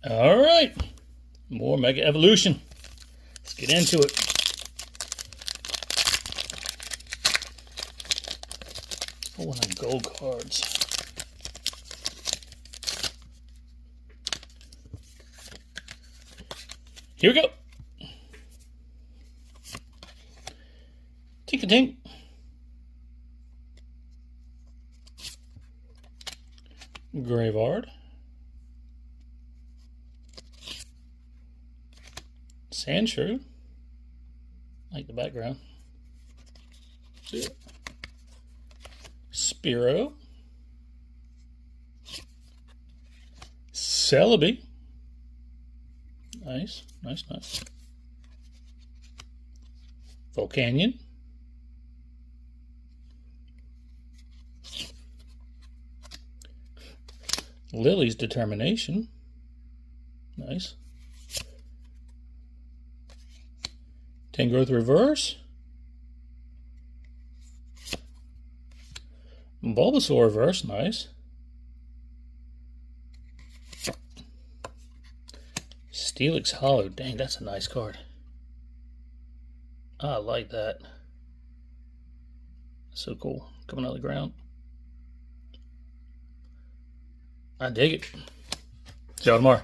All right, more Mega Evolution. Let's get into it. Oh, one of gold cards. Here we go. Tink-a-tink. Graveyard. Sandshrew. Like the background. Spearow. Celebi. Nice, nice, nice. Volcanion. Lily's Determination. Nice. Tangrowth Reverse. Bulbasaur Reverse. Nice. Steelix Hollow. Dang, that's a nice card. I like that. So cool. Coming out of the ground. I dig it. See y'all tomorrow.